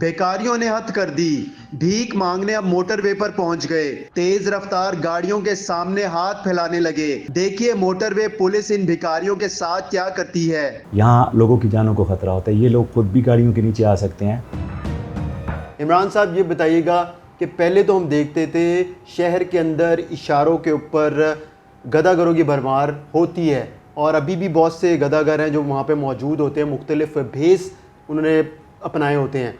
بیکاریوں نے حد کر دی، بھیک مانگنے اب موٹر وے پر پہنچ گئے، تیز رفتار گاڑیوں کے سامنے ہاتھ پھیلانے لگے۔ دیکھیے موٹر وے پولیس ان بھکاریوں کے ساتھ کیا کرتی ہے۔ یہاں لوگوں کی جانوں کو خطرہ ہوتا ہے، یہ لوگ خود بھی گاڑیوں کے نیچے آ سکتے ہیں۔ عمران صاحب یہ بتائیے گا کہ پہلے تو ہم دیکھتے تھے شہر کے اندر اشاروں کے اوپر گدا گروں کی بھرمار ہوتی ہے، اور ابھی بھی بہت سے گدا گر ہیں جو وہاں پہ موجود ہوتے ہیں، مختلف بھیس انہوں نے اپنائے ہوتے ہیں۔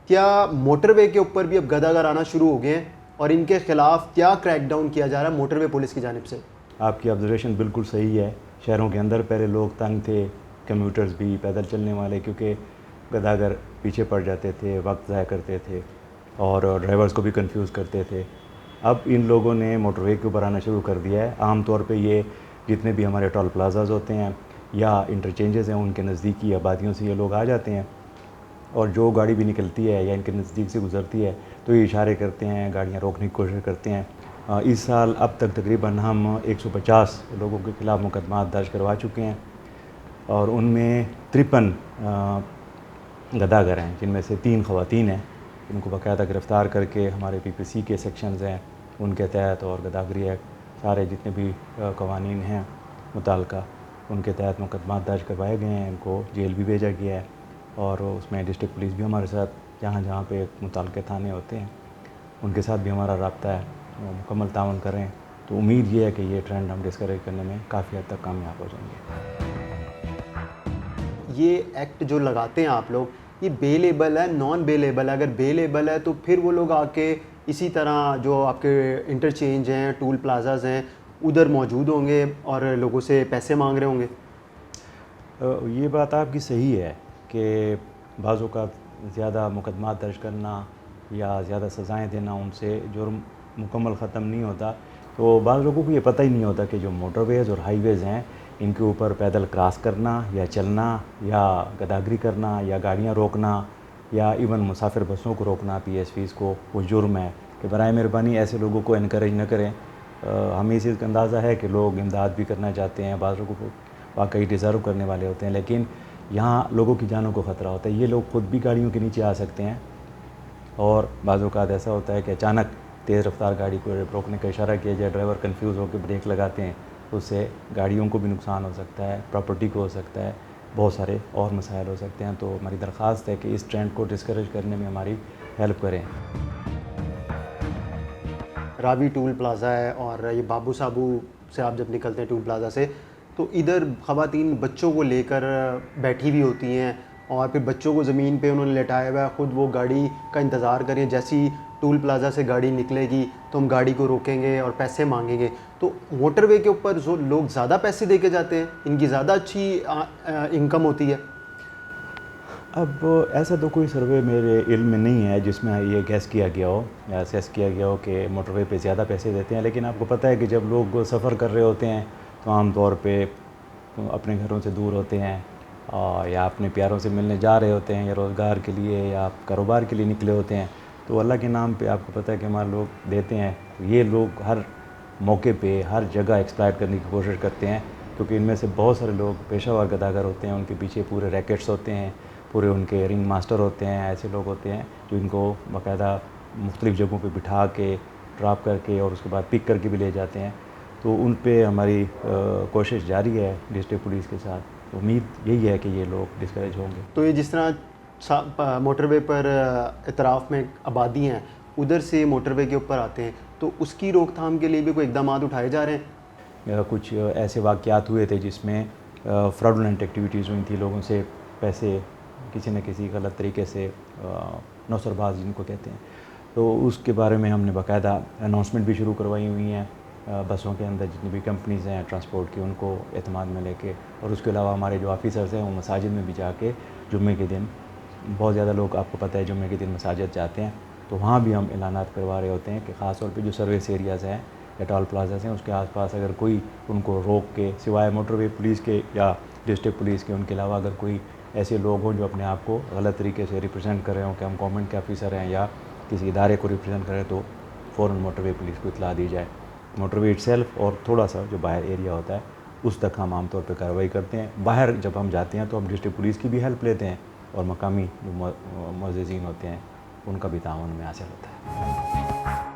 کیا موٹر وے کے اوپر بھی اب گدا گر آنا شروع ہو گئے ہیں، اور ان کے خلاف کیا کریک ڈاؤن کیا جا رہا ہے موٹر وے پولیس کی جانب سے؟ آپ کی آبزرویشن بالکل صحیح ہے۔ شہروں کے اندر پہلے لوگ تنگ تھے، کمیوٹرز بھی، پیدل چلنے والے، کیونکہ گداگر پیچھے پڑ جاتے تھے، وقت ضائع کرتے تھے اور ڈرائیورز کو بھی کنفیوز کرتے تھے۔ اب ان لوگوں نے موٹر وے کے اوپر آنا شروع کر دیا ہے۔ عام طور پہ یہ جتنے بھی ہمارے ٹول پلازاز ہوتے ہیں یا انٹرچینجز ہیں، ان کے نزدیکی آبادیوں سے یہ لوگ آ جاتے ہیں، اور جو گاڑی بھی نکلتی ہے یا ان کے نزدیک سے گزرتی ہے تو یہ اشارے کرتے ہیں، گاڑیاں روکنے کی کوشش کرتے ہیں۔ اس سال اب تک تقریباً ہم 150 لوگوں کے خلاف مقدمات درج کروا چکے ہیں، اور ان میں 53 گداگر ہیں، جن میں سے 3 خواتین ہیں، ان کو باقاعدہ گرفتار کر کے ہمارے PPC کے سیکشنز ہیں ان کے تحت، اور گداگری ایکٹ، سارے جتنے بھی قوانین ہیں متعلقہ ان کے تحت مقدمات درج کروائے گئے ہیں۔ ان کو جیل بھی بھیجا گیا ہے، اور اس میں ڈسٹرکٹ پولیس بھی ہمارے ساتھ جہاں جہاں پہ متعلقہ تھانے ہوتے ہیں ان کے ساتھ بھی ہمارا رابطہ ہے، وہ مکمل تعاون کر رہے ہیں۔ تو امید یہ ہے کہ یہ ٹرینڈ ہم ڈسکریج کرنے میں کافی حد تک کامیاب ہو جائیں گے۔ یہ ایکٹ جو لگاتے ہیں آپ لوگ، یہ بے لیبل ہے، نان بے لیبل ہے؟ اگر بے لیبل ہے تو پھر وہ لوگ آ کے اسی طرح جو آپ کے انٹرچینج ہیں، ٹول پلازاز ہیں، ادھر موجود ہوں گے اور لوگوں سے پیسے مانگ رہے ہوں گے؟ یہ بات آپ کی صحیح ہے کہ بعض اوقات زیادہ مقدمات درج کرنا یا زیادہ سزائیں دینا ان سے جرم مکمل ختم نہیں ہوتا، تو بعض لوگوں کو یہ پتہ ہی نہیں ہوتا کہ جو موٹر ویز اور ہائی ویز ہیں ان کے اوپر پیدل کراس کرنا یا چلنا یا گداگری کرنا یا گاڑیاں روکنا یا ایون مسافر بسوں کو روکنا، PSVs کو، وہ جرم ہے۔ کہ برائے مہربانی ایسے لوگوں کو انکریج نہ کریں۔ ہمیں اس چیز کا اندازہ ہے کہ لوگ امداد بھی کرنا چاہتے ہیں، بعض لوگوں کو واقعی ڈیزرو کرنے والے ہوتے ہیں، لیکن یہاں لوگوں کی جانوں کو خطرہ ہوتا ہے، یہ لوگ خود بھی گاڑیوں کے نیچے آ سکتے ہیں، اور بعض اوقات ایسا ہوتا ہے کہ اچانک تیز رفتار گاڑی کو روکنے کا اشارہ کیا جائے، ڈرائیور کنفیوز ہو کے بریک لگاتے ہیں، تو اس سے گاڑیوں کو بھی نقصان ہو سکتا ہے، پراپرٹی کو ہو سکتا ہے، بہت سارے اور مسائل ہو سکتے ہیں۔ تو ہماری درخواست ہے کہ اس ٹرینڈ کو ڈسکریج کرنے میں ہماری ہیلپ کریں۔ راوی ٹول پلازا ہے، اور یہ بابو صابو سے آپ جب نکلتے ہیں ٹول پلازا سے، تو ادھر خواتین بچوں کو لے کر بیٹھی ہوئی ہوتی ہیں، اور پھر بچوں کو زمین پہ انہوں نے لٹایا ہوا ہے، خود وہ گاڑی کا انتظار کریں، جیسی ٹول پلازا سے گاڑی نکلے گی تو ہم گاڑی کو روکیں گے اور پیسے مانگیں گے۔ تو موٹر وے کے اوپر جو لوگ زیادہ پیسے دے کے جاتے ہیں، ان کی زیادہ اچھی انکم ہوتی ہے۔ اب ایسا تو کوئی سروے میرے علم میں نہیں ہے جس میں یہ گیس کیا گیا ہو یا اسیس کیا گیا ہو کہ موٹر وے پہ زیادہ پیسے دیتے ہیں، لیکن آپ کو پتہ ہے کہ جب لوگ سفر کر رہے ہوتے ہیں تو عام طور پہ اپنے گھروں سے دور ہوتے ہیں، یا اپنے پیاروں سے ملنے جا رہے ہوتے ہیں، یا روزگار کے لیے یا کاروبار کے لیے نکلے ہوتے ہیں، تو اللہ کے نام پہ آپ کو پتہ ہے کہ ہمارے لوگ دیتے ہیں۔ یہ لوگ ہر موقع پہ ہر جگہ ایکسپلائٹ کرنے کی کوشش کرتے ہیں، کیونکہ ان میں سے بہت سارے لوگ پیشہ ور گداگر ہوتے ہیں، ان کے پیچھے پورے ریکٹس ہوتے ہیں، پورے ان کے رنگ ماسٹر ہوتے ہیں، ایسے لوگ ہوتے ہیں جو ان کو باقاعدہ مختلف جگہوں پہ بٹھا کے ڈراپ کر کے اور اس کے بعد پک کر کے بھی لے جاتے ہیں۔ تو ان پہ ہماری کوشش جاری ہے ڈسٹرکٹ پولیس کے ساتھ، امید یہی ہے کہ یہ لوگ ڈسکریج ہوں گے۔ تو یہ جس طرح موٹر وے پر اطراف میں آبادی ہیں، ادھر سے موٹر وے کے اوپر آتے ہیں، تو اس کی روک تھام کے لیے بھی کوئی اقدامات اٹھائے جا رہے ہیں؟ کچھ ایسے واقعات ہوئے تھے جس میں فراڈولنٹ ایکٹیویٹیز ہوئی تھیں، لوگوں سے پیسے کسی نہ کسی غلط طریقے سے، نوسر باز جن کو کہتے ہیں، تو اس کے بارے میں ہم نے باقاعدہ اناؤنسمنٹ بھی شروع کروائی ہوئی ہیں بسوں کے اندر، جتنی بھی کمپنیز ہیں ٹرانسپورٹ کی، ان کو اعتماد میں لے کے، اور اس کے علاوہ ہمارے جو آفیسرز ہیں وہ مساجد میں بھی جا کے جمعے کے دن، بہت زیادہ لوگ آپ کو پتہ ہے جمعے کے دن مساجد جاتے ہیں، تو وہاں بھی ہم اعلانات کروا رہے ہوتے ہیں کہ خاص طور پہ جو سروس ایریاز ہیں یا ٹول پلازاز ہیں اس کے آس پاس اگر کوئی ان کو روک کے، سوائے موٹر وے پولیس کے یا ڈسٹرکٹ پولیس کے، ان کے علاوہ اگر کوئی ایسے لوگ ہوں جو اپنے آپ کو غلط طریقے سے ریپرزینٹ کر رہے ہوں کہ ہم گورنمنٹ کے آفیسر ہیں یا کسی ادارے کو ریپرزینٹ کر رہے ہیں، تو فوراً موٹر وے پولیس کو اطلاع دی جائے۔ موٹر وے اٹ سیلف اور تھوڑا سا جو باہر ایریا ہوتا ہے اس تک ہم عام طور پہ کارروائی کرتے ہیں۔ باہر جب ہم جاتے ہیں تو ہم ڈسٹرکٹ پولیس کی بھی ہیلپ لیتے ہیں، اور مقامی جو معززین ہوتے ہیں ان کا بھی تعاون میں حاصل ہوتا ہے.